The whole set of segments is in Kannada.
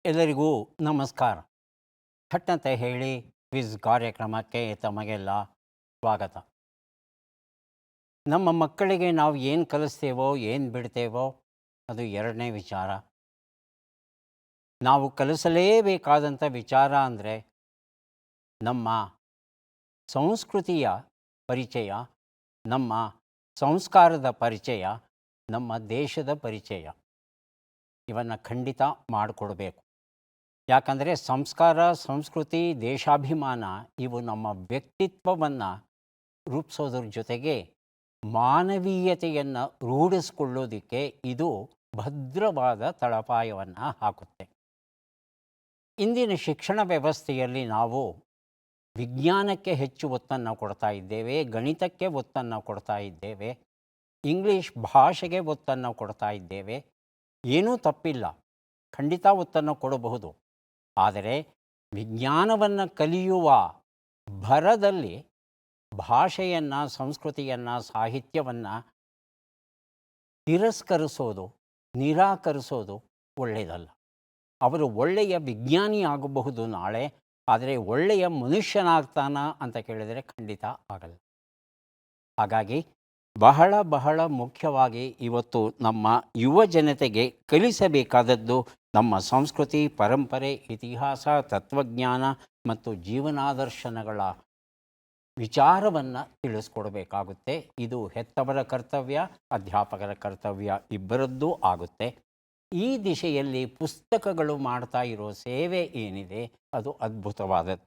ಎಲ್ಲರಿಗೂ ನಮಸ್ಕಾರ. ಥಟ್ಟಂತ ಹೇಳಿ ಕ್ವಿಜ್ ಕಾರ್ಯಕ್ರಮಕ್ಕೆ ತಮಗೆಲ್ಲ ಸ್ವಾಗತ. ನಮ್ಮ ಮಕ್ಕಳಿಗೆ ನಾವು ಏನು ಕಲಿಸ್ತೇವೋ ಏನು ಬಿಡ್ತೇವೋ ಅದು ಎರಡನೇ ವಿಚಾರ. ನಾವು ಕಲಿಸಲೇಬೇಕಾದಂಥ ವಿಚಾರ ಅಂದರೆ ನಮ್ಮ ಸಂಸ್ಕೃತಿಯ ಪರಿಚಯ, ನಮ್ಮ ಸಂಸ್ಕಾರದ ಪರಿಚಯ, ನಮ್ಮ ದೇಶದ ಪರಿಚಯ. ಇವನ್ನು ಖಂಡಿತ ಮಾಡಿಕೊಡ್ಬೇಕು. ಯಾಕಂದರೆ ಸಂಸ್ಕಾರ, ಸಂಸ್ಕೃತಿ, ದೇಶಾಭಿಮಾನ ಇವು ನಮ್ಮ ವ್ಯಕ್ತಿತ್ವವನ್ನು ರೂಪಿಸೋದ್ರ ಜೊತೆಗೆ ಮಾನವೀಯತೆಯನ್ನು ರೂಢಿಸ್ಕೊಳ್ಳೋದಕ್ಕೆ ಇದು ಭದ್ರವಾದ ತಳಪಾಯವನ್ನು ಹಾಕುತ್ತೆ. ಇಂದಿನ ಶಿಕ್ಷಣ ವ್ಯವಸ್ಥೆಯಲ್ಲಿ ನಾವು ವಿಜ್ಞಾನಕ್ಕೆ ಹೆಚ್ಚು ಒತ್ತನ್ನು ಕೊಡ್ತಾ ಇದ್ದೇವೆ, ಗಣಿತಕ್ಕೆ ಒತ್ತನ್ನು ಕೊಡ್ತಾ ಇದ್ದೇವೆ, ಇಂಗ್ಲೀಷ್ ಭಾಷೆಗೆ ಒತ್ತನ್ನು ಕೊಡ್ತಾ ಇದ್ದೇವೆ. ಏನೂ ತಪ್ಪಿಲ್ಲ, ಖಂಡಿತ ಒತ್ತನ್ನು ಕೊಡಬಹುದು. ಆದರೆ ವಿಜ್ಞಾನವನ್ನು ಕಲಿಯುವ ಭರದಲ್ಲಿ ಭಾಷೆಯನ್ನು, ಸಂಸ್ಕೃತಿಯನ್ನು, ಸಾಹಿತ್ಯವನ್ನು ತಿರಸ್ಕರಿಸೋದು, ನಿರಾಕರಿಸೋದು ಒಳ್ಳೆಯದಲ್ಲ. ಅವರು ಒಳ್ಳೆಯ ವಿಜ್ಞಾನಿ ಆಗಬಹುದು ನಾಳೆ, ಆದರೆ ಒಳ್ಳೆಯ ಮನುಷ್ಯನಾಗ್ತಾನ ಅಂತ ಕೇಳಿದರೆ ಖಂಡಿತ ಆಗಲ್ಲ. ಹಾಗಾಗಿ ಬಹಳ ಬಹಳ ಮುಖ್ಯವಾಗಿ ಇವತ್ತು ನಮ್ಮ ಯುವ ಜನತೆಗೆ ಕಲಿಸಬೇಕಾದದ್ದು ನಮ್ಮ ಸಂಸ್ಕೃತಿ, ಪರಂಪರೆ, ಇತಿಹಾಸ, ತತ್ವಜ್ಞಾನ ಮತ್ತು ಜೀವನಾದರ್ಶನಗಳ ವಿಚಾರವನ್ನು ತಿಳಿಸ್ಕೊಡ್ಬೇಕಾಗುತ್ತೆ. ಇದು ಹೆತ್ತವರ ಕರ್ತವ್ಯ, ಅಧ್ಯಾಪಕರ ಕರ್ತವ್ಯ ಇಬ್ಬರದ್ದೂ ಆಗುತ್ತೆ. ಈ ದಿಶೆಯಲ್ಲಿ ಪುಸ್ತಕಗಳು ಮಾಡ್ತಾ ಇರೋ ಸೇವೆ ಏನಿದೆ ಅದು ಅದ್ಭುತವಾದದ್ದು.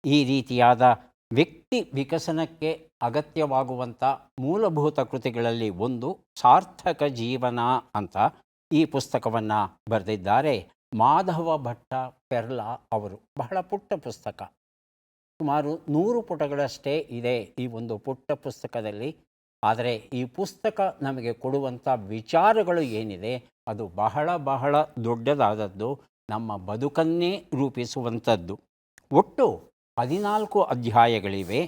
ಈ ರೀತಿಯಾದ ವ್ಯಕ್ತಿ ವಿಕಸನಕ್ಕೆ ಅಗತ್ಯವಾಗುವಂಥ ಮೂಲಭೂತ ಕೃತಿಗಳಲ್ಲಿ ಒಂದು ಸಾರ್ಥಕ ಜೀವನ ಅಂತ ಈ ಪುಸ್ತಕವನ್ನು ಬರೆದಿದ್ದಾರೆ ಮಾಧವ ಭಟ್ಟ ಪೆರ್ಲಾ ಅವರು. ಬಹಳ ಪುಟ್ಟ ಪುಸ್ತಕ, ಸುಮಾರು 100 ಪುಟಗಳಷ್ಟೇ ಇದೆ ಈ ಒಂದು ಪುಟ್ಟ ಪುಸ್ತಕದಲ್ಲಿ. ಆದರೆ ಈ ಪುಸ್ತಕ ನಮಗೆ ಕೊಡುವಂಥ ವಿಚಾರಗಳು ಏನಿದೆ ಅದು ಬಹಳ ಬಹಳ ದೊಡ್ಡದಾದದ್ದು, ನಮ್ಮ ಬದುಕನ್ನೇ ರೂಪಿಸುವಂಥದ್ದು. ಒಟ್ಟು 14 ಅಧ್ಯಾಯಗಳಿವೆ.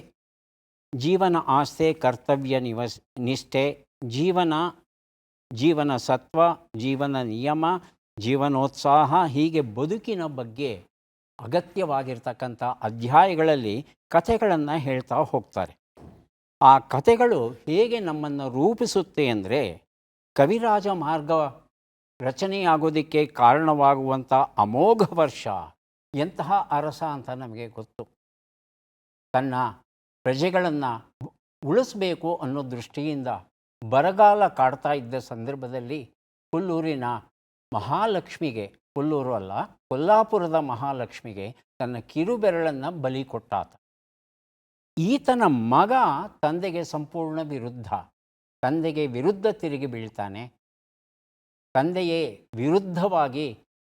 ಜೀವನ ಆಸ್ತೆ, ಕರ್ತವ್ಯ ನಿಷ್ಠೆ, ಜೀವನ ಸತ್ವ, ಜೀವನ ನಿಯಮ, ಜೀವನೋತ್ಸಾಹ, ಹೀಗೆ ಬದುಕಿನ ಬಗ್ಗೆ ಅಗತ್ಯವಾಗಿರ್ತಕ್ಕಂಥ ಅಧ್ಯಾಯಗಳಲ್ಲಿ ಕಥೆಗಳನ್ನು ಹೇಳ್ತಾ ಹೋಗ್ತಾರೆ. ಆ ಕಥೆಗಳು ಹೇಗೆ ನಮ್ಮನ್ನು ರೂಪಿಸುತ್ತೆ ಅಂದರೆ, ಕವಿರಾಜ ಮಾರ್ಗ ರಚನೆಯಾಗೋದಕ್ಕೆ ಕಾರಣವಾಗುವಂಥ ಅಮೋಘ ವರ್ಷ ಎಂತಹ ಅರಸ ಅಂತ ನಮಗೆ ಗೊತ್ತು. ತನ್ನ ಪ್ರಜೆಗಳನ್ನು ಉಳಿಸಬೇಕು ಅನ್ನೋ ದೃಷ್ಟಿಯಿಂದ ಬರಗಾಲ ಕಾಡ್ತಾ ಇದ್ದ ಸಂದರ್ಭದಲ್ಲಿ ಕೊಲ್ಲೂರಿನ ಮಹಾಲಕ್ಷ್ಮಿಗೆ, ಕೊಲ್ಲೂರು ಅಲ್ಲ ಕೊಲ್ಲಾಪುರದ ಮಹಾಲಕ್ಷ್ಮಿಗೆ ತನ್ನ ಕಿರುಬೆರಳನ್ನು ಬಲಿ ಕೊಟ್ಟಾತ. ಈತನ ಮಗ ತಂದೆಗೆ ಸಂಪೂರ್ಣ ವಿರುದ್ಧ, ತಂದೆಗೆ ವಿರುದ್ಧ ತಿರುಗಿ ಬೀಳ್ತಾನೆ. ತಂದೆಯೇ ವಿರುದ್ಧವಾಗಿ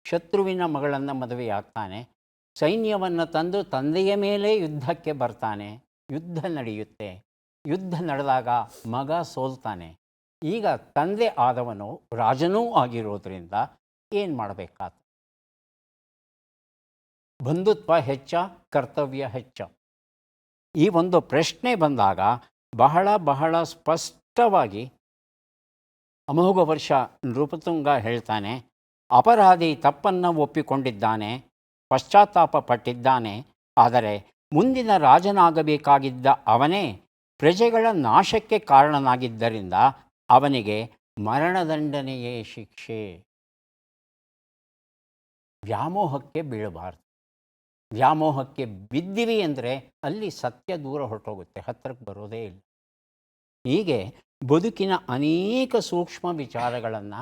ಶತ್ರುವಿನ ಮಗಳನ್ನು ಮದುವೆಯಾಗ್ತಾನೆ. ಸೈನ್ಯವನ್ನು ತಂದು ತಂದೆಯ ಮೇಲೆ ಯುದ್ಧಕ್ಕೆ ಬರ್ತಾನೆ. ಯುದ್ಧ ನಡೆಯುತ್ತೆ. ಯುದ್ಧ ನಡೆದಾಗ ಮಗ ಸೋಲ್ತಾನೆ. ಈಗ ತಂದೆ ಆದವನು ರಾಜನೂ ಆಗಿರೋದ್ರಿಂದ ಏನು ಮಾಡಬೇಕಾದ? ಬಂಧುತ್ವ ಹೆಚ್ಚ, ಕರ್ತವ್ಯ ಹೆಚ್ಚ? ಈ ಒಂದು ಪ್ರಶ್ನೆ ಬಂದಾಗ ಬಹಳ ಬಹಳ ಸ್ಪಷ್ಟವಾಗಿ ಅಮೋಘ ವರ್ಷ ನೃಪತುಂಗ ಹೇಳ್ತಾನೆ, ಅಪರಾಧಿ ತಪ್ಪನ್ನು ಒಪ್ಪಿಕೊಂಡಿದ್ದಾನೆ, ಪಶ್ಚಾತ್ತಾಪ ಪಟ್ಟಿದ್ದಾನೆ. ಆದರೆ ಮುಂದಿನ ರಾಜನಾಗಬೇಕಾಗಿದ್ದ ಅವನೇ ಪ್ರಜೆಗಳ ನಾಶಕ್ಕೆ ಕಾರಣನಾಗಿದ್ದರಿಂದ ಅವನಿಗೆ ಮರಣದಂಡನೆಯೇ ಶಿಕ್ಷೆ. ವ್ಯಾಮೋಹಕ್ಕೆ ಬೀಳಬಾರ್ದು. ವ್ಯಾಮೋಹಕ್ಕೆ ಬಿದ್ದಿವಿ ಅಂದರೆ ಅಲ್ಲಿ ಸತ್ಯ ದೂರ ಹೊರಟೋಗುತ್ತೆ, ಹತ್ತಿರಕ್ಕೆ ಬರೋದೇ ಇಲ್ಲ. ಹೀಗೆ ಬದುಕಿನ ಅನೇಕ ಸೂಕ್ಷ್ಮ ವಿಚಾರಗಳನ್ನು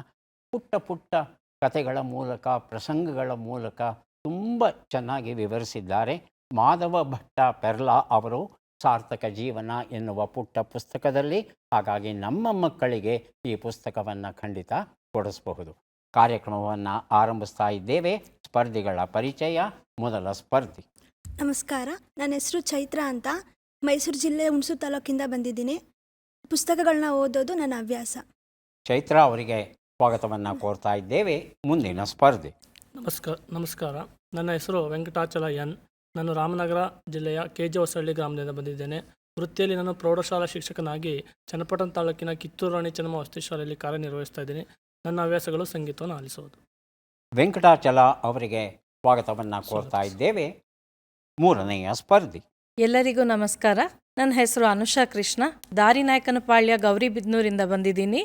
ಪುಟ್ಟ ಪುಟ್ಟ ಕಥೆಗಳ ಮೂಲಕ, ಪ್ರಸಂಗಗಳ ಮೂಲಕ ತುಂಬ ಚೆನ್ನಾಗಿ ವಿವರಿಸಿದ್ದಾರೆ ಮಾಧವ ಭಟ್ಟ ಪೆರ್ಲಾ ಅವರು ಸಾರ್ಥಕ ಜೀವನ ಎನ್ನುವ ಪುಟ್ಟ ಪುಸ್ತಕದಲ್ಲಿ. ಹಾಗಾಗಿ ನಮ್ಮ ಮಕ್ಕಳಿಗೆ ಈ ಪುಸ್ತಕವನ್ನು ಖಂಡಿತ ಕೊಡಿಸಬಹುದು. ಕಾರ್ಯಕ್ರಮವನ್ನು ಆರಂಭಿಸ್ತಾ ಇದ್ದೇವೆ. ಸ್ಪರ್ಧಿಗಳ ಪರಿಚಯ. ಮೊದಲ ಸ್ಪರ್ಧಿ. ನಮಸ್ಕಾರ, ನನ್ನ ಹೆಸರು ಚೈತ್ರ ಅಂತ, ಮೈಸೂರು ಜಿಲ್ಲೆ ಹುಣಸೂರು ತಾಲೂಕಿಂದ ಬಂದಿದ್ದೀನಿ. ಪುಸ್ತಕಗಳನ್ನ ಓದೋದು ನನ್ನ ಹವ್ಯಾಸ. ಚೈತ್ರ ಅವರಿಗೆ ಸ್ವಾಗತವನ್ನು ಕೋರ್ತಾ ಇದ್ದೇವೆ. ಮುಂದಿನ ಸ್ಪರ್ಧಿ. ನಮಸ್ಕಾರ, ನನ್ನ ಹೆಸರು ವೆಂಕಟಾಚಲ ಎನ್. ನಾನು ರಾಮನಗರ ಜಿಲ್ಲೆಯ ಕೆಜೆ ಹೊಸಳ್ಳಿ ಗ್ರಾಮದಿಂದ ಬಂದಿದ್ದೇನೆ. ವೃತ್ತಿಯಲ್ಲಿ ನಾನು ಪ್ರೌಢಶಾಲಾ ಶಿಕ್ಷಕನಾಗಿ ಚನ್ನಪಟ್ಟಣ ತಾಲೂಕಿನ ಕಿತ್ತೂರು ರಾಣಿ ಚೆನ್ನಮ್ಮ ವಸತಿ ಶಾಲೆಯಲ್ಲಿ ಕಾರ್ಯನಿರ್ವಹಿಸ್ತಾ ಇದ್ದೀನಿ. ನನ್ನ ಹವ್ಯಾಸಗಳು ಸಂಗೀತವನ್ನು ಆಲಿಸೋದು. ವೆಂಕಟಾಚಲ ಅವರಿಗೆ ಸ್ವಾಗತವನ್ನು ಕೋರ್ತಾ ಇದ್ದೇವೆ. ಮೂರನೆಯ ಸ್ಪರ್ಧಿ. ಎಲ್ಲರಿಗೂ ನಮಸ್ಕಾರ. ನನ್ನ ಹೆಸರು ಅನುಷಾ ಕೃಷ್ಣ. ದಾರಿನಾಯಕನಪಾಳ್ಯ ಗೌರಿಬಿದನೂರಿಂದ ಬಂದಿದ್ದೀನಿ.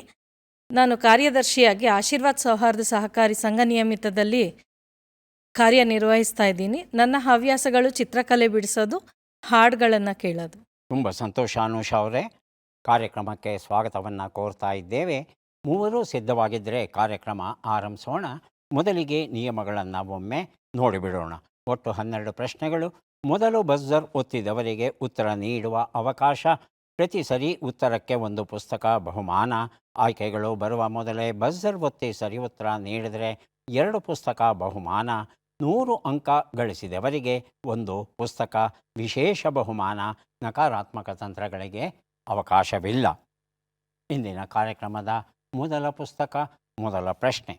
ನಾನು ಕಾರ್ಯದರ್ಶಿಯಾಗಿ ಆಶೀರ್ವಾದ್ ಸೌಹಾರ್ದ ಸಹಕಾರಿ ಸಂಘ ನಿಯಮಿತದಲ್ಲಿ ಕಾರ್ಯನಿರ್ವಹಿಸ್ತಾ ಇದ್ದೀನಿ. ನನ್ನ ಹವ್ಯಾಸಗಳು ಚಿತ್ರಕಲೆ ಬಿಡಿಸೋದು, ಹಾಡುಗಳನ್ನು ಕೇಳೋದು. ತುಂಬ ಸಂತೋಷ ಅನುಷಾ ಅವರೇ. ಕಾರ್ಯಕ್ರಮಕ್ಕೆ ಸ್ವಾಗತವನ್ನು ಕೋರ್ತಾ ಇದ್ದೇವೆ. ಮೂವರು ಸಿದ್ಧವಾಗಿದ್ದರೆ ಕಾರ್ಯಕ್ರಮ ಆರಂಭಿಸೋಣ. ಮೊದಲಿಗೆ ನಿಯಮಗಳನ್ನು ಒಮ್ಮೆ ನೋಡಿಬಿಡೋಣ. ಒಟ್ಟು 12 ಪ್ರಶ್ನೆಗಳು. ಮೊದಲು ಬಜರ್ ಒತ್ತಿದವರಿಗೆ ಉತ್ತರ ನೀಡುವ ಅವಕಾಶ. ಪ್ರತಿ ಸರಿ ಉತ್ತರಕ್ಕೆ ಒಂದು ಪುಸ್ತಕ ಬಹುಮಾನ. ಆಯ್ಕೆಗಳು ಬರುವ ಮೊದಲೇ ಬಜರ್ ಒತ್ತಿ ಸರಿ ಉತ್ತರ ನೀಡಿದರೆ 2 ಪುಸ್ತಕ ಬಹುಮಾನ. 100 ಅಂಕ ಗಳಿಸಿದವರಿಗೆ ಒಂದು ಪುಸ್ತಕ. ವಿಶೇಷ ಬಹುಮಾನ. ನಕಾರಾತ್ಮಕ ತಂತ್ರಗಳಿಗೆ ಅವಕಾಶವಿಲ್ಲ. ಇಂದಿನ ಕಾರ್ಯಕ್ರಮದ ಮೊದಲ ಪುಸ್ತಕ, ಮೊದಲ ಪ್ರಶ್ನೆ.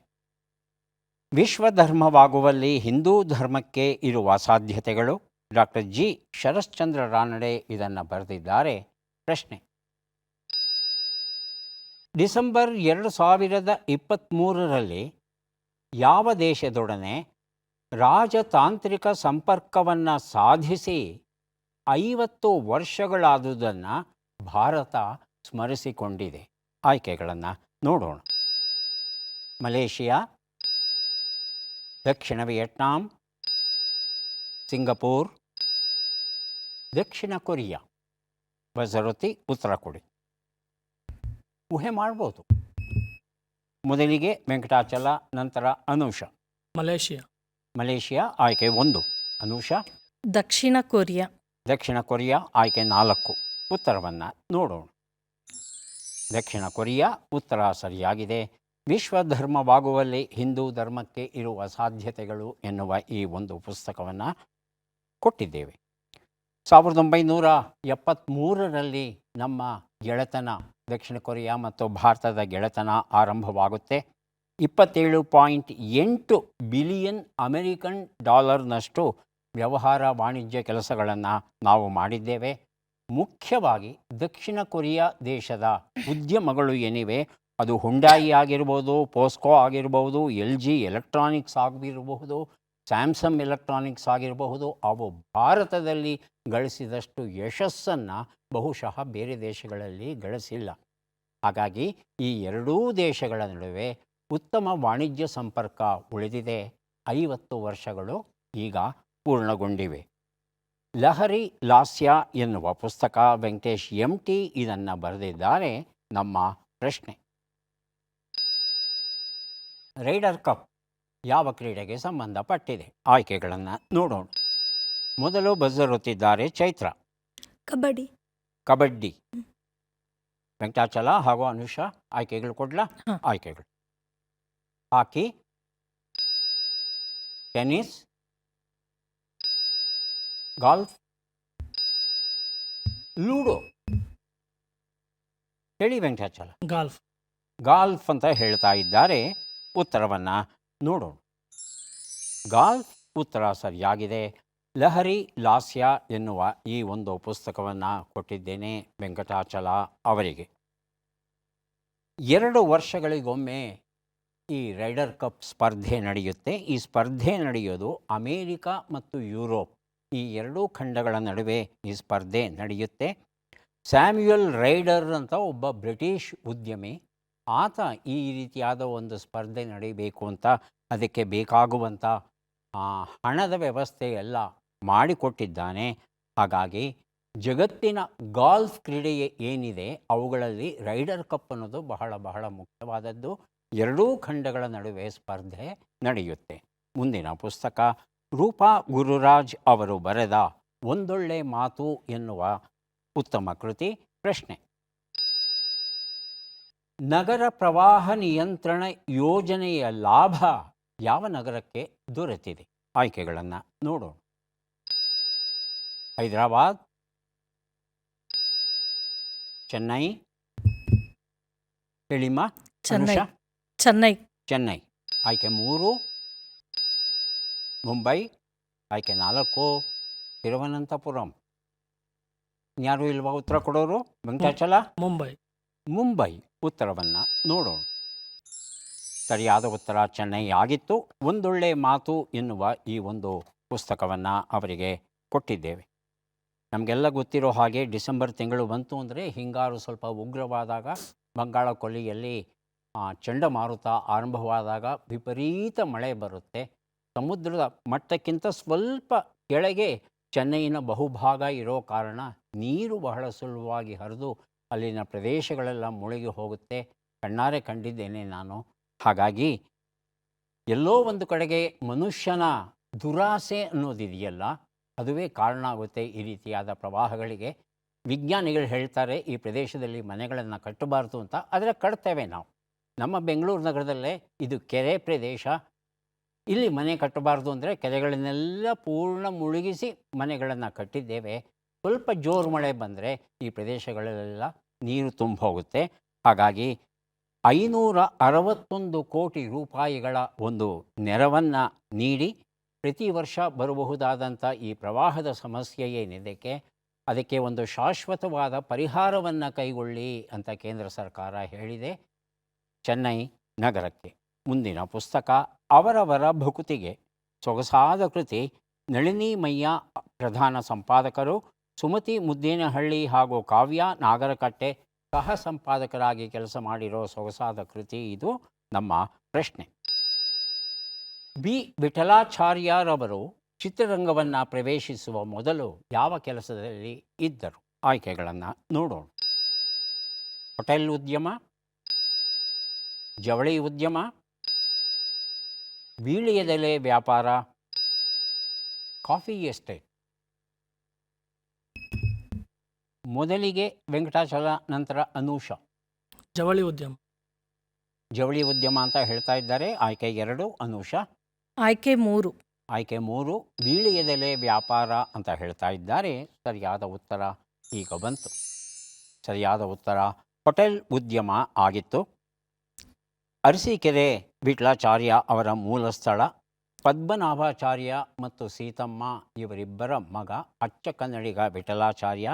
ವಿಶ್ವಧರ್ಮವಾಗುವಲ್ಲಿ ಹಿಂದೂ ಧರ್ಮಕ್ಕೆ ಇರುವ ಸಾಧ್ಯತೆಗಳು. ಡಾಕ್ಟರ್ ಜಿ ಶರಶ್ಚಂದ್ರ ರಾನಡೆ ಇದನ್ನು ಬರೆದಿದ್ದಾರೆ. ಪ್ರಶ್ನೆ: ಡಿಸೆಂಬರ್ 2023ರಲ್ಲಿ ಯಾವ ದೇಶದೊಡನೆ ರಾಜತಾಂತ್ರಿಕ ಸಂಪರ್ಕವನ್ನು ಸಾಧಿಸಿ 50 ವರ್ಷಗಳಾದುದನ್ನು ಭಾರತ ಸ್ಮರಿಸಿಕೊಂಡಿದೆ? ಆಯ್ಕೆಗಳನ್ನು ನೋಡೋಣ. ಮಲೇಷಿಯಾ, ದಕ್ಷಿಣ ವಿಯೆಟ್ನಾಂ, ಸಿಂಗಪೂರ್, ದಕ್ಷಿಣ ಕೊರಿಯಾ. ಬಜರೊತ್ತಿ ಉತ್ತರ ಕೊಡಿ. ಊಹೆ ಮಾಡ್ಬೋದು. ಮೊದಲಿಗೆ ವೆಂಕಟಾಚಲ, ನಂತರ ಅನುಷಾ. ಮಲೇಷಿಯಾ. ಆಯ್ಕೆ 1. ಅನುಷಾ. ದಕ್ಷಿಣ ಕೊರಿಯಾ. ದಕ್ಷಿಣ ಕೊರಿಯಾ ಆಯ್ಕೆ 4. ಉತ್ತರವನ್ನು ನೋಡೋಣ. ದಕ್ಷಿಣ ಕೊರಿಯಾ ಉತ್ತರ ಸರಿಯಾಗಿದೆ. ವಿಶ್ವಧರ್ಮವಾಗುವಲ್ಲಿ ಹಿಂದೂ ಧರ್ಮಕ್ಕೆ ಇರುವ ಸಾಧ್ಯತೆಗಳು ಎನ್ನುವ ಈ ಒಂದು ಪುಸ್ತಕವನ್ನು ಕೊಟ್ಟಿದ್ದೇವೆ. 1973ರಲ್ಲಿ ನಮ್ಮ ಗೆಳೆತನ, ದಕ್ಷಿಣ ಕೊರಿಯಾ ಮತ್ತು ಭಾರತದ ಗೆಳೆತನ ಆರಂಭವಾಗುತ್ತೆ. 27.8 ಬಿಲಿಯನ್ ಅಮೆರಿಕನ್ ಡಾಲರ್ನಷ್ಟು ವ್ಯವಹಾರ ವಾಣಿಜ್ಯ ಕೆಲಸಗಳನ್ನು ನಾವು ಮಾಡಿದ್ದೇವೆ. ಮುಖ್ಯವಾಗಿ ದಕ್ಷಿಣ ಕೊರಿಯಾ ದೇಶದ ಉದ್ಯಮಗಳು ಏನಿವೆ, ಅದು ಹುಂಡಾಯಿ ಆಗಿರ್ಬೋದು, ಪೋಸ್ಕೋ ಆಗಿರ್ಬೋದು, LG ಎಲೆಕ್ಟ್ರಾನಿಕ್ಸ್ ಆಗಿರಬಹುದು, ಸ್ಯಾಮ್ಸಂಗ್ ಎಲೆಕ್ಟ್ರಾನಿಕ್ಸ್ ಆಗಿರಬಹುದು, ಅವು ಭಾರತದಲ್ಲಿ ಗಳಿಸಿದಷ್ಟು ಯಶಸ್ಸನ್ನು ಬಹುಶಃ ಬೇರೆ ದೇಶಗಳಲ್ಲಿ ಗಳಿಸಿಲ್ಲ. ಹಾಗಾಗಿ ಈ ಎರಡೂ ದೇಶಗಳ ನಡುವೆ ಉತ್ತಮ ವಾಣಿಜ್ಯ ಸಂಪರ್ಕ ಉಳಿದಿದೆ. 50 ವರ್ಷಗಳು ಈಗ ಪೂರ್ಣಗೊಂಡಿವೆ. ಲಹರಿ ಲಾಸ್ಯ ಎನ್ನುವ ಪುಸ್ತಕ. ವೆಂಕಟೇಶ್ MT ಇದನ್ನು ಬರೆದಿದ್ದಾರೆ. ನಮ್ಮ ಪ್ರಶ್ನೆ: ರೈಡರ್ ಕಪ್ ಯಾವ ಕ್ರೀಡೆಗೆ ಸಂಬಂಧಪಟ್ಟಿದೆ? ಆಯ್ಕೆಗಳನ್ನು ನೋಡೋಣ. ಮೊದಲು ಬಜರ್ ಒತ್ತಿದ್ದಾರೆ ಚೈತ್ರ. ಕಬಡ್ಡಿ. ವೆಂಕಟಾಚಲ ಹಾಗೂ ಅನುಷಾ ಆಯ್ಕೆಗಳು ಕೊಡ್ಲಾ? ಆಯ್ಕೆಗಳು: ಹಾಕಿ, ಟೆನ್ನಿಸ್, ಗಾಲ್ಫ್, ಲೂಡೋ. ಹೇಳಿ ವೆಂಕಟಾಚಲ. ಗಾಲ್ಫ್ ಅಂತ ಹೇಳ್ತಾ ಇದ್ದಾರೆ. ಉತ್ತರವನ್ನು ನೋಡೋಣ. ಗಾಲ್ಫ್ ಉತ್ತರ ಸರಿಯಾಗಿದೆ. ಲಹರಿ ಲಾಸ್ಯ ಎನ್ನುವ ಈ ಒಂದು ಪುಸ್ತಕವನ್ನು ಕೊಟ್ಟಿದ್ದೇನೆ ವೆಂಕಟಾಚಲ ಅವರಿಗೆ. 2 ವರ್ಷಗಳಿಗೊಮ್ಮೆ ಈ ರೈಡರ್ ಕಪ್ ಸ್ಪರ್ಧೆ ನಡೆಯುತ್ತೆ. ಈ ಸ್ಪರ್ಧೆ ನಡೆಯೋದು ಅಮೇರಿಕ ಮತ್ತು ಯುರೋಪ್, ಈ ಎರಡೂ ಖಂಡಗಳ ನಡುವೆ ಈ ಸ್ಪರ್ಧೆ ನಡೆಯುತ್ತೆ. ಸ್ಯಾಮ್ಯುಯಲ್ ರೈಡರ್ ಅಂತ ಒಬ್ಬ ಬ್ರಿಟಿಷ್ ಉದ್ಯಮಿ, ಆತ ಈ ರೀತಿಯಾದ ಒಂದು ಸ್ಪರ್ಧೆ ನಡೀಬೇಕು ಅಂತ ಅದಕ್ಕೆ ಬೇಕಾಗುವಂಥ ಹಣದ ವ್ಯವಸ್ಥೆ ಎಲ್ಲ ಮಾಡಿಕೊಟ್ಟಿದ್ದಾನೆ. ಹಾಗಾಗಿ ಜಗತ್ತಿನ ಗಾಲ್ಫ್ ಕ್ರೀಡೆ ಏನಿದೆ ಅವುಗಳಲ್ಲಿ ರೈಡರ್ ಕಪ್ ಅನ್ನೋದು ಬಹಳ ಬಹಳ ಮುಖ್ಯವಾದದ್ದು. ಎರಡೂ ಖಂಡಗಳ ನಡುವೆ ಸ್ಪರ್ಧೆ ನಡೆಯುತ್ತೆ. ಮುಂದಿನ ಪುಸ್ತಕ ರೂಪಾ ಗುರುರಾಜ್ ಅವರು ಬರೆದ ಒಂದೊಳ್ಳೆ ಮಾತು ಎನ್ನುವ ಉತ್ತಮ ಕೃತಿ. ಪ್ರಶ್ನೆ: ನಗರ ಪ್ರವಾಹ ನಿಯಂತ್ರಣ ಯೋಜನೆಯ ಲಾಭ ಯಾವ ನಗರಕ್ಕೆ ದೊರೆತಿದೆ? ಆಯ್ಕೆಗಳನ್ನು ನೋಡೋಣ. ಹೈದರಾಬಾದ್, ಚೆನ್ನೈ. ಹೇಳಿಮ್ಮ. ಚೆನ್ನೈ ಆಯ್ಕೆ 3. ಮುಂಬೈ ಆಯ್ಕೆ 4. ತಿರುವನಂತಪುರಂ. ಯಾರು ಇಲ್ವಾ ಉತ್ತರ ಕೊಡೋರು? ವೆಂಕಟಾಚಲ. ಮುಂಬೈ ಉತ್ತರವನ್ನು ನೋಡೋಣ. ಸರಿಯಾದ ಉತ್ತರ ಚೆನ್ನೈ ಆಗಿತ್ತು. ಒಂದೊಳ್ಳೆ ಮಾತು ಎನ್ನುವ ಈ ಒಂದು ಪುಸ್ತಕವನ್ನು ಅವರಿಗೆ ಕೊಟ್ಟಿದ್ದೇವೆ. ನಮಗೆಲ್ಲ ಗೊತ್ತಿರೋ ಹಾಗೆ ಡಿಸೆಂಬರ್ ತಿಂಗಳು ಬಂತು ಅಂದರೆ ಹಿಂಗಾರು ಸ್ವಲ್ಪ ಉಗ್ರವಾದಾಗ, ಬಂಗಾಳ ಕೊಲ್ಲಿಯಲ್ಲಿ ಚಂಡಮಾರುತ ಆರಂಭವಾದಾಗ ವಿಪರೀತ ಮಳೆ ಬರುತ್ತೆ. ಸಮುದ್ರದ ಮಟ್ಟಕ್ಕಿಂತ ಸ್ವಲ್ಪ ಕೆಳಗೆ ಚೆನ್ನೈನ ಬಹುಭಾಗ ಇರೋ ಕಾರಣ ನೀರು ಬಹಳ ಸುಲಭವಾಗಿ ಹರಿದು ಅಲ್ಲಿನ ಪ್ರದೇಶಗಳೆಲ್ಲ ಮುಳುಗಿ ಹೋಗುತ್ತೆ. ಕಣ್ಣಾರೆ ಕಂಡಿದ್ದೇನೆ ನಾನು. ಹಾಗಾಗಿ ಎಲ್ಲೋ ಒಂದು ಕಡೆಗೆ ಮನುಷ್ಯನ ದುರಾಸೆ ಅನ್ನೋದಿದೆಯಲ್ಲ, ಅದುವೇ ಕಾರಣ ಆಗುತ್ತೆ ಈ ರೀತಿಯಾದ ಪ್ರವಾಹಗಳಿಗೆ. ವಿಜ್ಞಾನಿಗಳು ಹೇಳ್ತಾರೆ ಈ ಪ್ರದೇಶದಲ್ಲಿ ಮನೆಗಳನ್ನು ಕಟ್ಟಬಾರ್ದು ಅಂತ, ಆದರೆ ಕಟ್ತೇವೆ ನಾವು. ನಮ್ಮ ಬೆಂಗಳೂರು ನಗರದಲ್ಲೇ ಇದು ಕೆರೆ ಪ್ರದೇಶ. ಇಲ್ಲಿ ಮನೆ ಕಟ್ಟಬಾರ್ದು ಅಂದರೆ ಕೆರೆಗಳನ್ನೆಲ್ಲ ಪೂರ್ಣ ಮುಳುಗಿಸಿ ಮನೆಗಳನ್ನು ಕಟ್ಟಿದ್ದೇವೆ. ಸ್ವಲ್ಪ ಜೋರು ಮಳೆ ಬಂದರೆ ಈ ಪ್ರದೇಶಗಳಲ್ಲೆಲ್ಲ ನೀರು ತುಂಬ ಹೋಗುತ್ತೆ. ಹಾಗಾಗಿ 561 ಕೋಟಿ ರೂಪಾಯಿಗಳ ಒಂದು ನೆರವನ್ನು ನೀಡಿ ಪ್ರತಿ ವರ್ಷ ಬರಬಹುದಾದಂಥ ಈ ಪ್ರವಾಹದ ಸಮಸ್ಯೆ ಏನಿದೆ ಅದಕ್ಕೆ ಒಂದು ಶಾಶ್ವತವಾದ ಪರಿಹಾರವನ್ನು ಕೈಗೊಳ್ಳಿ ಅಂತ ಕೇಂದ್ರ ಸರ್ಕಾರ ಹೇಳಿದೆ ಚೆನ್ನೈ ನಗರಕ್ಕೆ. ಮುಂದಿನ ಪುಸ್ತಕ ಅವರವರ ಭಕುತಿಗೆ, ಸೊಗಸಾದ ಕೃತಿ. ನಳಿನಿ ಮಯ್ಯ ಪ್ರಧಾನ ಸಂಪಾದಕರು, ಸುಮತಿ ಮುದ್ದೇನಹಳ್ಳಿ ಹಾಗೂ ಕಾವ್ಯ ನಾಗರಕಟ್ಟೆ ಸಹ ಸಂಪಾದಕರಾಗಿ ಕೆಲಸ ಮಾಡಿರೋ ಸೊಗಸಾದ ಕೃತಿ ಇದು. ನಮ್ಮ ಪ್ರಶ್ನೆ: ಬಿ ವಿಠಲಾಚಾರ್ಯರವರು ಚಿತ್ರರಂಗವನ್ನು ಪ್ರವೇಶಿಸುವ ಮೊದಲು ಯಾವ ಕೆಲಸದಲ್ಲಿ ಇದ್ದರು? ಆಯ್ಕೆಗಳನ್ನು ನೋಡೋಣ. ಹೋಟೆಲ್ ಉದ್ಯಮ, ಜವಳಿ ಉದ್ಯಮ, ವೀಳ್ಯದೆಲೆ ವ್ಯಾಪಾರ, ಕಾಫಿ ಎಸ್ಟೇಟ್. ಮೊದಲಿಗೆ ವೆಂಕಟಾಚಲ, ನಂತರ ಅನೂಷಾ. ಜವಳಿ ಉದ್ಯಮ. ಜವಳಿ ಉದ್ಯಮ ಅಂತ ಹೇಳ್ತಾ ಇದ್ದಾರೆ. ಆಯ್ಕೆ 2 ಅನೂಷಾ. ಆಯ್ಕೆ 3. ಆಯ್ಕೆ 3 ವೀಳ್ಯದೆಲೆ ವ್ಯಾಪಾರ ಅಂತ ಹೇಳ್ತಾ ಇದ್ದಾರೆ. ಸರಿಯಾದ ಉತ್ತರ ಈಗ ಬಂತು. ಸರಿಯಾದ ಉತ್ತರ ಹೋಟೆಲ್ ಉದ್ಯಮ ಆಗಿತ್ತು. ಅರಸೀಕೆರೆ ವಿಠಲಾಚಾರ್ಯ ಅವರ ಮೂಲ ಸ್ಥಳ. ಪದ್ಮನಾಭಾಚಾರ್ಯ ಮತ್ತು ಸೀತಮ್ಮ ಇವರಿಬ್ಬರ ಮಗ ಅಚ್ಚ ಕನ್ನಡಿಗ ವಿಠಲಾಚಾರ್ಯ.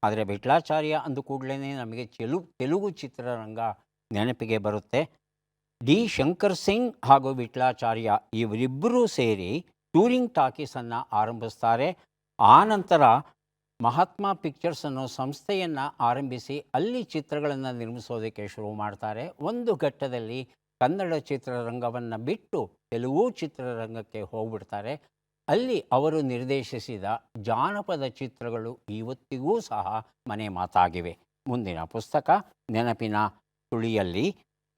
ಆದರೆ ವಿಠಲಾಚಾರ್ಯ ಅಂದ ಕೂಡಲೇ ನಮಗೆ ತೆಲುಗು ಚಿತ್ರರಂಗ ನೆನಪಿಗೆ ಬರುತ್ತೆ. ಡಿ ಶಂಕರ್ ಸಿಂಗ್ ಹಾಗೂ ವಿಠಲಾಚಾರ್ಯ ಇವರಿಬ್ಬರೂ ಸೇರಿ ಟೂರಿಂಗ್ ಟಾಕೀಸನ್ನು ಆರಂಭಿಸ್ತಾರೆ. ಆನಂತರ ಮಹಾತ್ಮ ಪಿಕ್ಚರ್ಸ್ ಅನ್ನೋ ಸಂಸ್ಥೆಯನ್ನು ಆರಂಭಿಸಿ ಅಲ್ಲಿ ಚಿತ್ರಗಳನ್ನು ನಿರ್ಮಿಸೋದಕ್ಕೆ ಶುರು ಮಾಡ್ತಾರೆ. ಒಂದು ಘಟ್ಟದಲ್ಲಿ ಕನ್ನಡ ಚಿತ್ರರಂಗವನ್ನು ಬಿಟ್ಟು ತೆಲುಗು ಚಿತ್ರರಂಗಕ್ಕೆ ಹೋಗ್ಬಿಡ್ತಾರೆ. ಅಲ್ಲಿ ಅವರು ನಿರ್ದೇಶಿಸಿದ ಜಾನಪದ ಚಿತ್ರಗಳು ಇವತ್ತಿಗೂ ಸಹ ಮನೆ ಮಾತಾಗಿವೆ. ಮುಂದಿನ ಪುಸ್ತಕ ನೆನಪಿನ ಸುಳಿಯಲ್ಲಿ.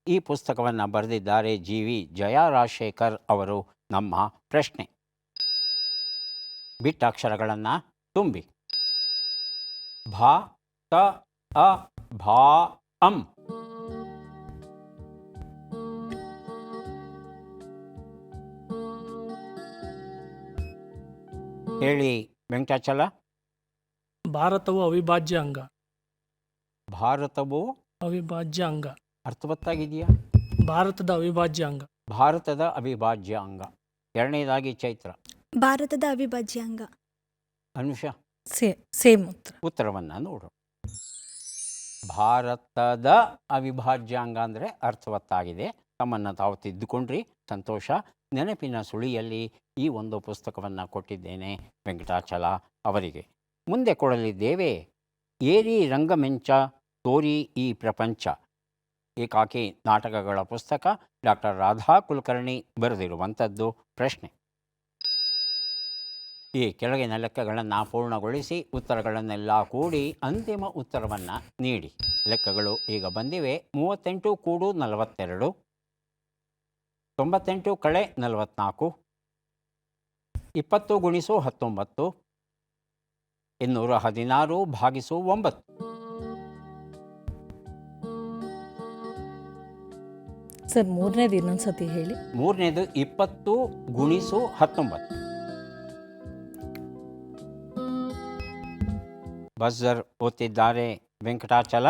ಈ ಪುಸ್ತಕವನ್ನು ಬರೆದಿದ್ದಾರೆ ಜಿ.ವಿ. ಜಯ ರಾಜಶೇಖರ್ ಅವರು. ನಮ್ಮ ಪ್ರಶ್ನೆ: ಬಿಟ್ಟ ಅಕ್ಷರಗಳನ್ನು ತುಂಬಿ. ಭಾ, ತ, ಅ, ಭಾ, ಅಂ. ಹೇಳಿ ವೆಂಕಟಾಚಲ. ಭಾರತವು ಅವಿಭಾಜ್ಯ ಅಂಗ. ಭಾರತವು ಅವಿಭಾಜ್ಯ ಅಂಗ. ಅರ್ಥವತ್ತಾಗಿದೆಯಾ? ಭಾರತದ ಅವಿಭಾಜ್ಯ ಅಂಗ. ಭಾರತದ ಅವಿಭಾಜ್ಯ ಅಂಗ. ಎರಡನೇದಾಗಿ ಚೈತ್ರ. ಭಾರತದ ಅವಿಭಾಜ್ಯ ಅಂಗ. ಅನುಷಾ. ಸೇಮ್ ಉತ್ತರ. ಉತ್ತರವನ್ನು ನೋಡು. ಭಾರತದ ಅವಿಭಾಜ್ಯ ಅಂಗ ಅಂದರೆ ಅರ್ಥವತ್ತಾಗಿದೆ. ತಮ್ಮನ್ನು ತಾವು ತಿದ್ದುಕೊಂಡ್ರಿ, ಸಂತೋಷ. ನೆನಪಿನ ಸುಳಿಯಲ್ಲಿ ಈ ಒಂದು ಪುಸ್ತಕವನ್ನು ಕೊಟ್ಟಿದ್ದೇನೆ ವೆಂಕಟಾಚಲ ಅವರಿಗೆ. ಮುಂದೆ ಕೊಡಲಿದ್ದೇವೆ ಏರಿ ರಂಗಮೆಂಚ ತೋರಿ ಈ ಪ್ರಪಂಚ, ಏಕಾಕಿ ನಾಟಕಗಳ ಪುಸ್ತಕ. ಡಾಕ್ಟರ್ ರಾಧಾ ಕುಲಕರ್ಣಿ ಬರೆದಿರುವಂಥದ್ದು. ಪ್ರಶ್ನೆ: ಈ ಕೆಳಗಿನ ಲೆಕ್ಕಗಳನ್ನು ಪೂರ್ಣಗೊಳಿಸಿ ಉತ್ತರಗಳನ್ನೆಲ್ಲ ಕೂಡಿ ಅಂತಿಮ ಉತ್ತರವನ್ನು ನೀಡಿ. ಲೆಕ್ಕಗಳು ಈಗ ಬಂದಿವೆ. 38 ಕೂಡು 42, 98 ಕಳೆ 44, 20 ಗುಣಿಸು 19, 216 ಭಾಗಿಸು 9. ಸರ್ ಮೂರನೇದು ಇನ್ನೊಂದ್ಸತಿ ಹೇಳಿ. ಮೂರನೇದು 20 ಗುಣಿಸು 19. ಬಜರ್ ಓದ್ತಿದ್ದಾರೆ ವೆಂಕಟಾಚಲ.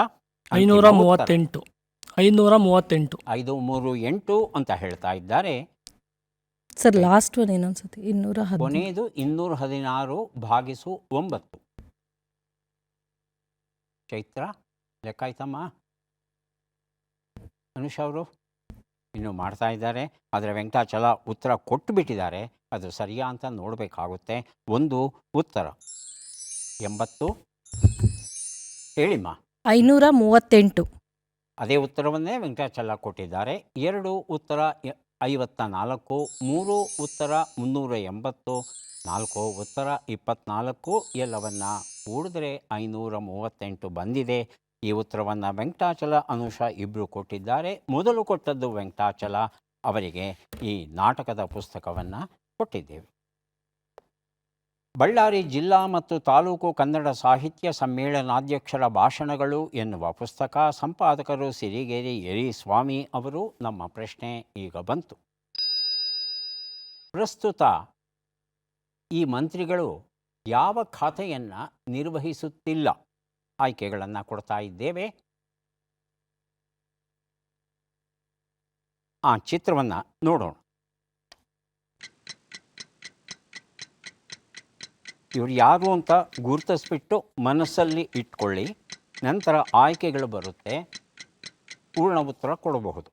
538. 538. 538 ಅಂತ ಹೇಳ್ತಾ ಇದ್ದಾರೆ. ಸರ್ ಲಾಸ್ಟ್ ಒನ್ ಇನ್ನೊಂದ್ಸತಿ. 216. ಕೊನೆಯದು 216 ಭಾಗಿಸು 9. ಚೈತ್ರ ಲೆಕ್ಕ ಆಯ್ತಮ್ಮ? ಅನುಷಾ ಅವರು ಇನ್ನು ಮಾಡ್ತಾ ಇದ್ದಾರೆ. ಆದರೆ ವೆಂಕಟಾಚಲ ಉತ್ತರ ಕೊಟ್ಟು ಬಿಟ್ಟಿದ್ದಾರೆ. ಅದು ಸರಿಯಾ ಅಂತ ನೋಡಬೇಕಾಗುತ್ತೆ. ಒಂದು ಉತ್ತರ 80. ಹೇಳಿಮ್ಮ. 538. ಅದೇ ಉತ್ತರವನ್ನೇ ವೆಂಕಟಾಚಲ ಕೊಟ್ಟಿದ್ದಾರೆ. 2 ಉತ್ತರ 54, 3 ಉತ್ತರ 380, 4 ಉತ್ತರ 24. ಎಲ್ಲವನ್ನ ಕೂಡಿದ್ರೆ 538 ಬಂದಿದೆ. ಈ ಉತ್ತರವನ್ನು ವೆಂಕಟಾಚಲ ಅನುಷಾ ಇಬ್ಬರು ಕೊಟ್ಟಿದ್ದಾರೆ. ಮೊದಲು ಕೊಟ್ಟದ್ದು ವೆಂಕಟಾಚಲ ಅವರಿಗೆ ಈ ನಾಟಕದ ಪುಸ್ತಕವನ್ನು ಕೊಟ್ಟಿದ್ದೇವೆ. ಬಳ್ಳಾರಿ ಜಿಲ್ಲಾ ಮತ್ತು ತಾಲೂಕು ಕನ್ನಡ ಸಾಹಿತ್ಯ ಸಮ್ಮೇಳನಾಧ್ಯಕ್ಷರ ಭಾಷಣಗಳು ಎನ್ನುವ ಪುಸ್ತಕ, ಸಂಪಾದಕರು ಸಿರಿಗೇರಿ ಯರಿಸ್ವಾಮಿ ಅವರು. ನಮ್ಮ ಪ್ರಶ್ನೆ ಈಗ ಬಂತು. ಪ್ರಸ್ತುತ ಈ ಮಂತ್ರಿಗಳು ಯಾವ ಖಾತೆಯನ್ನು ನಿರ್ವಹಿಸುತ್ತಿಲ್ಲ? ಆಯ್ಕೆಗಳನ್ನು ಕೊಡ್ತಾ ಇದ್ದೇವೆ. ಆ ಚಿತ್ರವನ್ನು ನೋಡೋಣ. ಇವರು ಯಾರು ಅಂತ ಗುರುತಿಸ್ಬಿಟ್ಟು ಮನಸ್ಸಲ್ಲಿ ಇಟ್ಕೊಳ್ಳಿ. ನಂತರ ಆಯ್ಕೆಗಳು ಬರುತ್ತೆ, ಪೂರ್ಣ ಉತ್ತರ ಕೊಡಬಹುದು.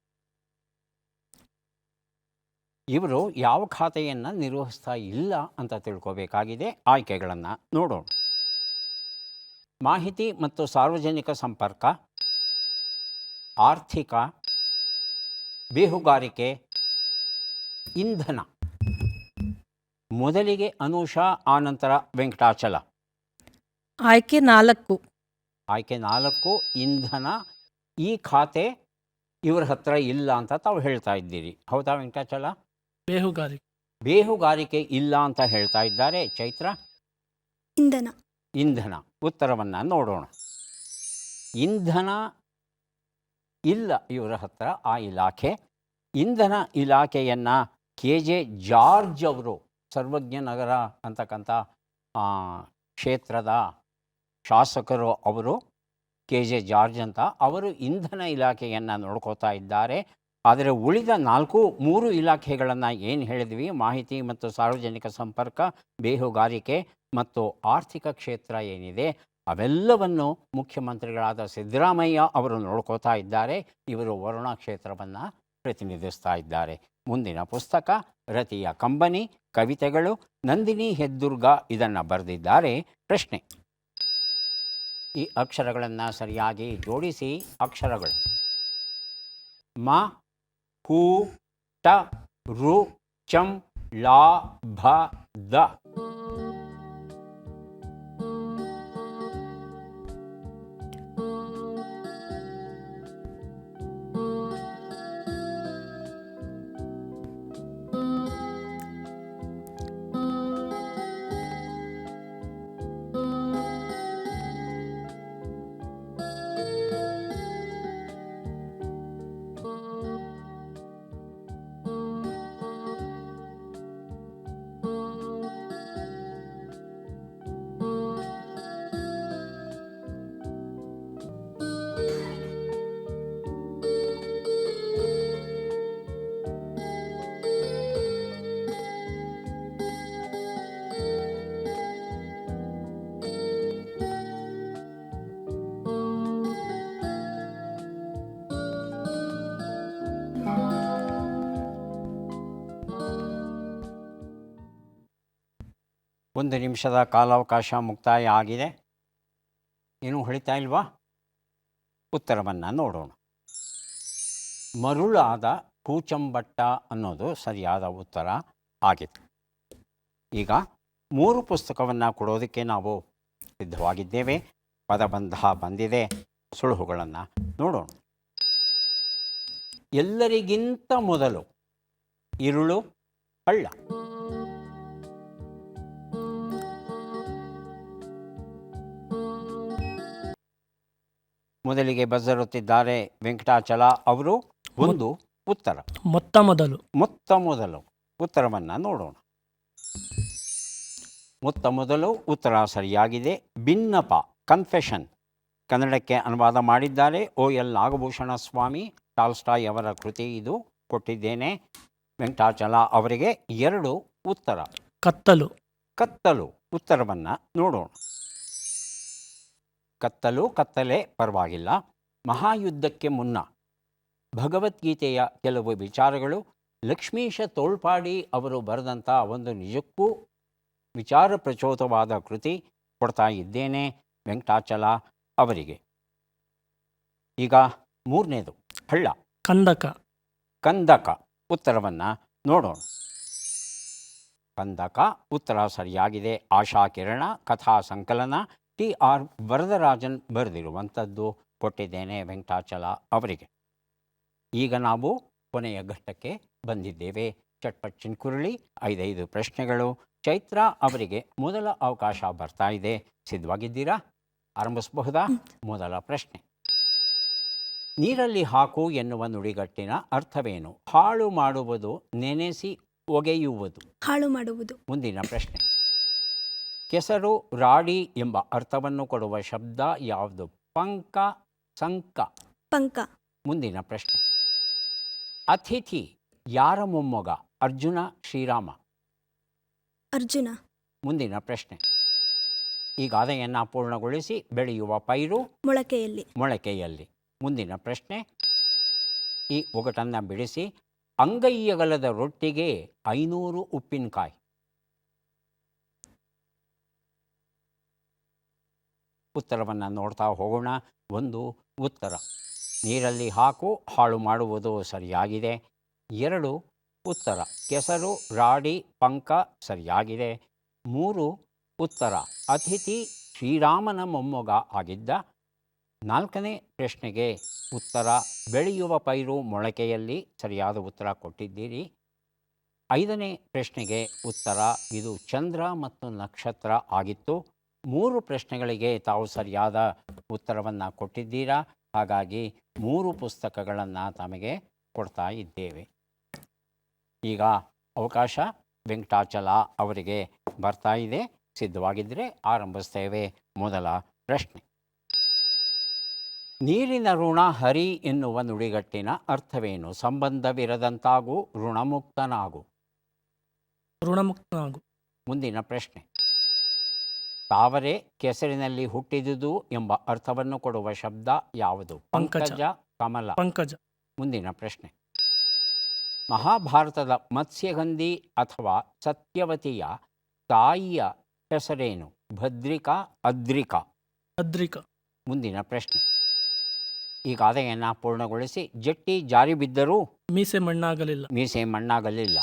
ಇವರು ಯಾವ ಖಾತೆಯನ್ನು ನಿರ್ವಹಿಸ್ತಾ ಇಲ್ಲ ಅಂತ ತಿಳ್ಕೋಬೇಕಾಗಿದೆ. ಆಯ್ಕೆಗಳನ್ನು ನೋಡೋಣ. ಮಾಹಿತಿ ಮತ್ತು ಸಾರ್ವಜನಿಕ ಸಂಪರ್ಕ, ಆರ್ಥಿಕ, ಬೇಹುಗಾರಿಕೆ, ಇಂಧನ. ಮೊದಲಿಗೆ ಅನುಷಾ, ಆನಂತರ ವೆಂಕಟಾಚಲ. ಆಯ್ಕೆ 4. ಆಯ್ಕೆ 4 ಇಂಧನ. ಈ ಖಾತೆ ಇವರ ಹತ್ರ ಇಲ್ಲ ಅಂತ ತಾವು ಹೇಳ್ತಾ ಇದ್ದೀರಿ, ಹೌದಾ ವೆಂಕಟಾಚಲ? ಬೇಹುಗಾರಿಕೆ. ಬೇಹುಗಾರಿಕೆ ಇಲ್ಲ ಅಂತ ಹೇಳ್ತಾ ಇದ್ದಾರೆ. ಚೈತ್ರ? ಇಂಧನ. ಇಂಧನ. ಉತ್ತರವನ್ನು ನೋಡೋಣ. ಇಂಧನ ಇಲ್ಲ ಇವರ ಹತ್ರ, ಆ ಇಲಾಖೆ. ಇಂಧನ ಇಲಾಖೆಯನ್ನು KJ ಜಾರ್ಜ್ ಅವರು, ಸರ್ವಜ್ಞ ನಗರ ಅಂತಕ್ಕಂಥ ಕ್ಷೇತ್ರದ ಶಾಸಕರು ಅವರು, KJ ಜಾರ್ಜ್ ಅಂತ ಅವರು ಇಂಧನ ಇಲಾಖೆಯನ್ನು ನೋಡ್ಕೋತಾ ಇದ್ದಾರೆ. ಆದರೆ ಉಳಿದ 3 ಇಲಾಖೆಗಳನ್ನು ಏನು ಹೇಳಿದ್ವಿ, ಮಾಹಿತಿ ಮತ್ತು ಸಾರ್ವಜನಿಕ ಸಂಪರ್ಕ, ಬೇಹುಗಾರಿಕೆ ಮತ್ತು ಆರ್ಥಿಕ ಕ್ಷೇತ್ರ ಏನಿದೆ, ಅವೆಲ್ಲವನ್ನು ಮುಖ್ಯಮಂತ್ರಿಗಳಾದ ಸಿದ್ದರಾಮಯ್ಯ ಅವರು ನೋಡ್ಕೋತಾ ಇದ್ದಾರೆ. ಇವರು ವರುಣಾ ಕ್ಷೇತ್ರವನ್ನು ಪ್ರತಿನಿಧಿಸ್ತಾ ಇದ್ದಾರೆ. ಮುಂದಿನ ಪುಸ್ತಕ ರತಿಯ ಕಂಬನಿ, ಕವಿತೆಗಳು, ನಂದಿನಿ ಹೆದ್ದುರ್ಗ ಇದನ್ನು ಬರೆದಿದ್ದಾರೆ. ಪ್ರಶ್ನೆ: ಈ ಅಕ್ಷರಗಳನ್ನು ಸರಿಯಾಗಿ ಜೋಡಿಸಿ. ಅಕ್ಷರಗಳು: ಮ, ಹೂ, ಟ, ರು, ಚಂ, ಲಾ, ಭ, ದ. ಒಂದು ನಿಮಿಷದ ಕಾಲಾವಕಾಶ ಮುಕ್ತಾಯ ಆಗಿದೆ. ಏನೂ ಹೊಳಿತಾ ಇಲ್ವಾ? ಉತ್ತರವನ್ನು ನೋಡೋಣ. ಮರುಳಾದ ಕೂಚಂಬಟ್ಟ ಅನ್ನೋದು ಸರಿಯಾದ ಉತ್ತರ ಆಗಿತ್ತು. ಈಗ 3 ಪುಸ್ತಕವನ್ನು ಕೊಡೋದಕ್ಕೆ ನಾವು ಸಿದ್ಧವಾಗಿದ್ದೇವೆ. ಪದಬಂಧ ಬಂದಿದೆ. ಸುಳುಹುಗಳನ್ನು ನೋಡೋಣ. ಎಲ್ಲರಿಗಿಂತ ಮೊದಲು ಇರುಳು ಹಳ್ಳ. ಮೊದಲಿಗೆ ಬಜರುತ್ತಿದ್ದಾರೆ ವೆಂಕಟಾಚಲ ಅವರು. ಒಂದು ಉತ್ತರ. ಮೊತ್ತ ಮೊದಲು ಉತ್ತರವನ್ನು ನೋಡೋಣ. ಮೊತ್ತ ಮೊದಲು ಉತ್ತರ ಸರಿಯಾಗಿದೆ. ಭಿನ್ನಪ, ಕನ್ಫೆಷನ್, ಕನ್ನಡಕ್ಕೆ ಅನುವಾದ ಮಾಡಿದ್ದಾರೆ OL ನಾಗಭೂಷಣ ಸ್ವಾಮಿ. ಟಾಲ್ಸ್ಟಾಯ್ ಅವರ ಕೃತಿ ಇದು. ಕೊಟ್ಟಿದ್ದೇನೆ. ವೆಂಕಟಾಚಲ ಅವರಿಗೆ 2 ಉತ್ತರ. ಕತ್ತಲು ಉತ್ತರವನ್ನು ನೋಡೋಣ. ಕತ್ತಲೆ ಪರವಾಗಿಲ್ಲ. ಮಹಾಯುದ್ಧಕ್ಕೆ ಮುನ್ನ ಭಗವದ್ಗೀತೆಯ ಕೆಲವು ವಿಚಾರಗಳು ಲಕ್ಷ್ಮೀಶ ತೋಳ್ಪಾಡಿ ಅವರು ಬರೆದಂಥ ಒಂದು ನಿಜಕ್ಕೂ ವಿಚಾರ ಪ್ರಚೋದವಾದ ಕೃತಿ ಕೊಡ್ತಾ ಇದ್ದೇನೆ ವೆಂಕಟಾಚಲ ಅವರಿಗೆ. ಈಗ ಮೂರನೇದು ಹಳ್ಳ. ಕಂದಕ. ಕಂದಕ ಉತ್ತರವನ್ನು ನೋಡೋಣ. ಕಂದಕ ಉತ್ತರ ಸರಿಯಾಗಿದೆ. ಆಶಾ ಕಿರಣ ಕಥಾ ಸಂಕಲನ TR ವರದರಾಜನ್ ಬರೆದಿರುವಂಥದ್ದು ಕೊಟ್ಟಿದ್ದೇನೆ ವೆಂಕಟಾಚಲ ಅವರಿಗೆ. ಈಗ ನಾವು ಕೊನೆಯ ಘಟ್ಟಕ್ಕೆ ಬಂದಿದ್ದೇವೆ. ಚಟ್ಪಟ್ ಚಿನ್ಕುರುಳಿ 5 ಪ್ರಶ್ನೆಗಳು. ಚೈತ್ರ ಅವರಿಗೆ ಮೊದಲ ಅವಕಾಶ ಬರ್ತಾ ಇದೆ. ಸಿದ್ಧವಾಗಿದ್ದೀರಾ? ಆರಂಭಿಸಬಹುದಾ? ಮೊದಲ ಪ್ರಶ್ನೆ. ನೀರಲ್ಲಿ ಹಾಕು ಎನ್ನುವ ನುಡಿಗಟ್ಟಿನ ಅರ್ಥವೇನು? ಹಾಳು ಮಾಡುವುದು, ನೆನೆಸಿ ಒಗೆಯುವುದು. ಹಾಳು ಮಾಡುವುದು. ಮುಂದಿನ ಪ್ರಶ್ನೆ. ಕೆಸರು, ರಾಡಿ ಎಂಬ ಅರ್ಥವನ್ನು ಕೊಡುವ ಶಬ್ದ ಯಾವುದು? ಪಂಕ, ಸಂಕ. ಪಂಕ. ಮುಂದಿನ ಪ್ರಶ್ನೆ. ಅತಿಥಿ ಯಾರ ಮೊಮ್ಮಗ? ಅರ್ಜುನ, ಶ್ರೀರಾಮ. ಅರ್ಜುನ. ಮುಂದಿನ ಪ್ರಶ್ನೆ. ಈ ಗಾದೆಯನ್ನು ಪೂರ್ಣಗೊಳಿಸಿ. ಬೆಳೆಯುವ ಪೈರು ಮೊಳಕೆಯಲ್ಲಿ. ಮೊಳಕೆಯಲ್ಲಿ. ಮುಂದಿನ ಪ್ರಶ್ನೆ. ಈ ಒಗಟನ್ನು ಬಿಡಿಸಿ. ಅಂಗೈಯಗಲದ ರೊಟ್ಟಿಗೆ 500 ಉಪ್ಪಿನಕಾಯಿ. ಉತ್ತರವನ್ನು ನೋಡ್ತಾ ಹೋಗೋಣ. ಒಂದು ಉತ್ತರ. ನೀರಲ್ಲಿ ಹಾಕು, ಹಾಳು ಮಾಡುವುದು ಸರಿಯಾಗಿದೆ. 2 ಉತ್ತರ. ಕೆಸರು, ರಾಡಿ, ಪಂಕ ಸರಿಯಾಗಿದೆ. 3 ಉತ್ತರ. ಅತಿಥಿ ಶ್ರೀರಾಮನ ಮೊಮ್ಮಗ ಆಗಿದ್ದ. 4ನೇ ಪ್ರಶ್ನೆಗೆ ಉತ್ತರ. ಬೆಳೆಯುವ ಪೈರು ಮೊಳಕೆಯಲ್ಲಿ ಸರಿಯಾದ ಉತ್ತರ ಕೊಟ್ಟಿದ್ದೀರಿ. 5ನೇ ಪ್ರಶ್ನೆಗೆ ಉತ್ತರ. ಇದು ಚಂದ್ರ ಮತ್ತು ನಕ್ಷತ್ರ ಆಗಿತ್ತು. 3 ಪ್ರಶ್ನೆಗಳಿಗೆ ತಾವು ಸರಿಯಾದ ಉತ್ತರವನ್ನು ಕೊಟ್ಟಿದ್ದೀರಾ. ಹಾಗಾಗಿ 3 ಪುಸ್ತಕಗಳನ್ನು ತಮಗೆ ಕೊಡ್ತಾ ಇದ್ದೇವೆ. ಈಗ ಅವಕಾಶ ವೆಂಕಟಾಚಲ ಅವರಿಗೆ ಬರ್ತಾ ಇದೆ. ಸಿದ್ಧವಾಗಿದ್ದರೆ ಆರಂಭಿಸ್ತೇವೆ. ಮೊದಲ ಪ್ರಶ್ನೆ. ನೀರಿನ ಋಣ ಹರಿ ಎನ್ನುವ ನುಡಿಗಟ್ಟಿನ ಅರ್ಥವೇನು? ಸಂಬಂಧವಿರದಂತಾಗು, ಋಣಮುಕ್ತನಾಗು. ಋಣಮುಕ್ತನಾಗು. ಮುಂದಿನ ಪ್ರಶ್ನೆ. ತಾವರೆ ಕೆಸರಿನಲ್ಲಿ ಹುಟ್ಟಿದುದು ಎಂಬ ಅರ್ಥವನ್ನು ಕೊಡುವ ಶಬ್ದ ಯಾವುದು? ಪಂಕಜ, ಕಮಲ. ಪಂಕಜ. ಮುಂದಿನ ಪ್ರಶ್ನೆ. ಮಹಾಭಾರತದ ಮತ್ಸ್ಯಗಂಧಿ ಅಥವಾ ಸತ್ಯವತಿಯ ತಾಯಿಯ ಹೆಸರೇನು? ಭದ್ರಿಕಾ, ಅದ್ರಿಕಾ. ಅದ್ರಿಕಾ. ಮುಂದಿನ ಪ್ರಶ್ನೆ. ಈ ಗಾದೆಯನ್ನು ಪೂರ್ಣಗೊಳಿಸಿ. ಜಟ್ಟಿ ಜಾರಿ ಬಿದ್ದರೂ ಮೀಸೆ ಮಣ್ಣಾಗಲಿಲ್ಲ. ಮೀಸೆ ಮಣ್ಣಾಗಲಿಲ್ಲ.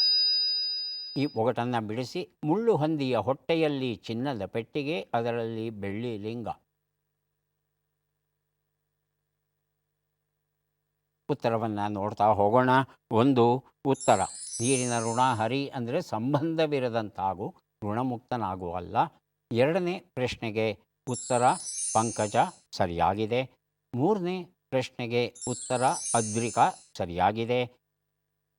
ಈ ಒಗಟನ್ನು ಬಿಡಿಸಿ. ಮುಳ್ಳು ಹಂದಿಯ ಹೊಟ್ಟೆಯಲ್ಲಿ ಚಿನ್ನದ ಪೆಟ್ಟಿಗೆ, ಅದರಲ್ಲಿ ಬೆಳ್ಳಿ ಲಿಂಗ. ಉತ್ತರವನ್ನು ನೋಡ್ತಾ ಹೋಗೋಣ. 1 ಉತ್ತರ. ನೀರಿನ ಋಣ ಹರಿ ಅಂದರೆ ಸಂಬಂಧವಿರದಂತಾಗು, ಋಣಮುಕ್ತನಾಗು ಅಲ್ಲ. 2ನೇ ಪ್ರಶ್ನೆಗೆ ಉತ್ತರ ಪಂಕಜ ಸರಿಯಾಗಿದೆ. 3ನೇ ಪ್ರಶ್ನೆಗೆ ಉತ್ತರ ಅದ್ರಿಕಾ ಸರಿಯಾಗಿದೆ.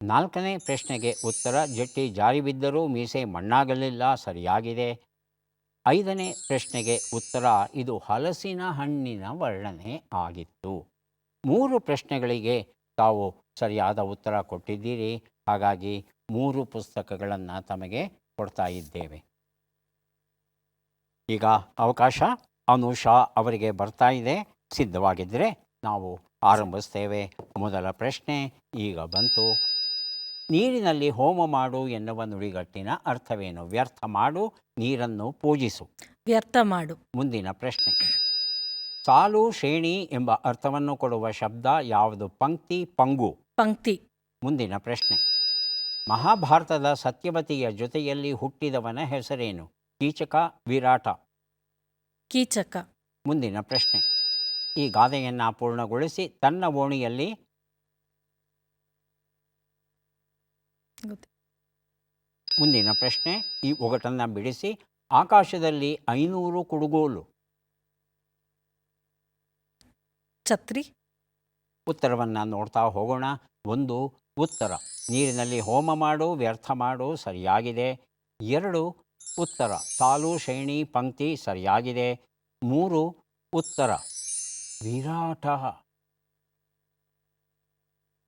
4ನೇ ಪ್ರಶ್ನೆಗೆ ಉತ್ತರ ಜಟ್ಟಿ ಜಾರಿ ಬಿದ್ದರೂ ಮೀಸೆ ಮಣ್ಣಾಗಲಿಲ್ಲ ಸರಿಯಾಗಿದೆ. 5ನೇ ಪ್ರಶ್ನೆಗೆ ಉತ್ತರ ಇದು ಹಲಸಿನ ಹಣ್ಣಿನ ವರ್ಣನೆ ಆಗಿತ್ತು. 3 ಪ್ರಶ್ನೆಗಳಿಗೆ ತಾವು ಸರಿಯಾದ ಉತ್ತರ ಕೊಟ್ಟಿದ್ದೀರಿ. ಹಾಗಾಗಿ 3 ಪುಸ್ತಕಗಳನ್ನು ತಮಗೆ ಕೊಡ್ತಾ ಇದ್ದೇವೆ. ಈಗ ಅವಕಾಶ ಅನುಷಾ ಅವರಿಗೆ ಬರ್ತಾ ಇದೆ. ಸಿದ್ಧವಾಗಿದ್ದರೆ ನಾವು ಆರಂಭಿಸ್ತೇವೆ. ಮೊದಲ ಪ್ರಶ್ನೆ ಈಗ ಬಂತು. ನೀರಿನಲ್ಲಿ ಹೋಮ ಮಾಡು ಎನ್ನುವ ನುಡಿಗಟ್ಟಿನ ಅರ್ಥವೇನು? ವ್ಯರ್ಥ ಮಾಡು, ನೀರನ್ನು ಪೂಜಿಸು. ವ್ಯರ್ಥ ಮಾಡು. ಮುಂದಿನ ಪ್ರಶ್ನೆ. ಸಾಲು, ಶ್ರೇಣಿ ಎಂಬ ಅರ್ಥವನ್ನು ಕೊಡುವ ಶಬ್ದ ಯಾವುದು? ಪಂಕ್ತಿ, ಪಂಗು. ಪಂಕ್ತಿ. ಮುಂದಿನ ಪ್ರಶ್ನೆ. ಮಹಾಭಾರತದ ಸತ್ಯವತಿಯ ಜೊತೆಯಲ್ಲಿ ಹುಟ್ಟಿದವನ ಹೆಸರೇನು? ಕೀಚಕ, ವಿರಾಟ. ಕೀಚಕ. ಮುಂದಿನ ಪ್ರಶ್ನೆ. ಈ ಗಾದೆಯನ್ನು ಪೂರ್ಣಗೊಳಿಸಿ. ತನ್ನ ಓಣಿಯಲ್ಲಿ ಮುಂದಿನ ಪ್ರಶ್ನೆ. ಈ ಒಗಟನ್ನು ಬಿಡಿಸಿ. ಆಕಾಶದಲ್ಲಿ 500 ಕುಡುಗೋಲು. ಛತ್ರಿ. ಉತ್ತರವನ್ನು ನೋಡ್ತಾ ಹೋಗೋಣ. 1 ಉತ್ತರ. ನೀರಿನಲ್ಲಿ ಹೋಮ ಮಾಡು, ವ್ಯರ್ಥ ಮಾಡು ಸರಿಯಾಗಿದೆ. 2 ಉತ್ತರ. ಸಾಲು, ಶ್ರೇಣಿ, ಪಂಕ್ತಿ ಸರಿಯಾಗಿದೆ. 3 ಉತ್ತರ ವಿರಾಟ.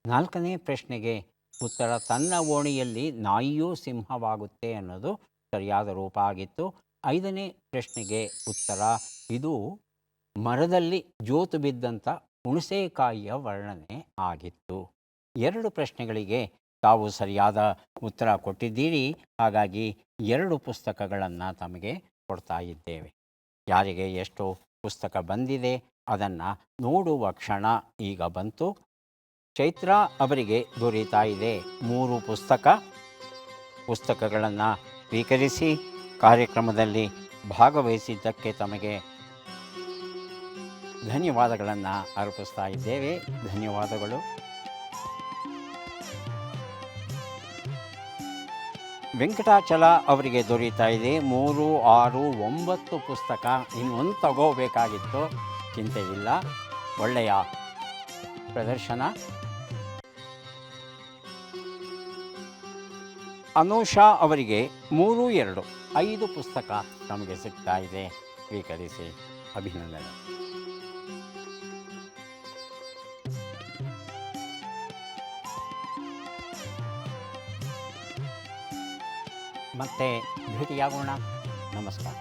4ನೇ ಪ್ರಶ್ನೆಗೆ ಉತ್ತರ ತನ್ನ ಓಣಿಯಲ್ಲಿ ನಾಯಿಯೂ ಸಿಂಹವಾಗುತ್ತೆ ಅನ್ನೋದು ಸರಿಯಾದ ರೂಪ ಆಗಿತ್ತು. 5ನೇ ಪ್ರಶ್ನೆಗೆ ಉತ್ತರ ಇದು ಮರದಲ್ಲಿ ಜೋತು ಬಿದ್ದಂಥ ಹುಣಸೆಕಾಯಿಯ ವರ್ಣನೆ ಆಗಿತ್ತು. 2 ಪ್ರಶ್ನೆಗಳಿಗೆ ತಾವು ಸರಿಯಾದ ಉತ್ತರ ಕೊಟ್ಟಿದ್ದೀರಿ. ಹಾಗಾಗಿ 2 ಪುಸ್ತಕಗಳನ್ನು ತಮಗೆ ಕೊಡ್ತಾ ಇದ್ದೇವೆ. ಯಾರಿಗೆ ಎಷ್ಟು ಪುಸ್ತಕ ಬಂದಿದೆ ಅದನ್ನು ನೋಡುವ ಕ್ಷಣ ಈಗ ಬಂತು. ಚೈತ್ರ ಅವರಿಗೆ ದೊರೀತಾ ಇದೆ 3 ಪುಸ್ತಕಗಳನ್ನು ಸ್ವೀಕರಿಸಿ ಕಾರ್ಯಕ್ರಮದಲ್ಲಿ ಭಾಗವಹಿಸಿದ್ದಕ್ಕೆ ತಮಗೆ ಧನ್ಯವಾದಗಳನ್ನು ಅರ್ಪಿಸ್ತಾ ಇದ್ದೇವೆ. ಧನ್ಯವಾದಗಳು. ವೆಂಕಟಾಚಲ ಅವರಿಗೆ ದೊರೀತಾ ಇದೆ 3, 6, 9 ಪುಸ್ತಕ. ಇನ್ನೊಂದು ತಗೋಬೇಕಾಗಿತ್ತು, ಚಿಂತೆ ಇಲ್ಲ. ಒಳ್ಳೆಯ ಪ್ರದರ್ಶನ. ಅನೂಷಾ ಅವರಿಗೆ 3, 2, 5 ಪುಸ್ತಕ ನಮಗೆ ಸಿಗ್ತಾ ಇದೆ. ಸ್ವೀಕರಿಸಿ. ಅಭಿನಂದನೆ. ಮತ್ತೆ ಭೇಟಿಯಾಗೋಣ. ನಮಸ್ಕಾರ.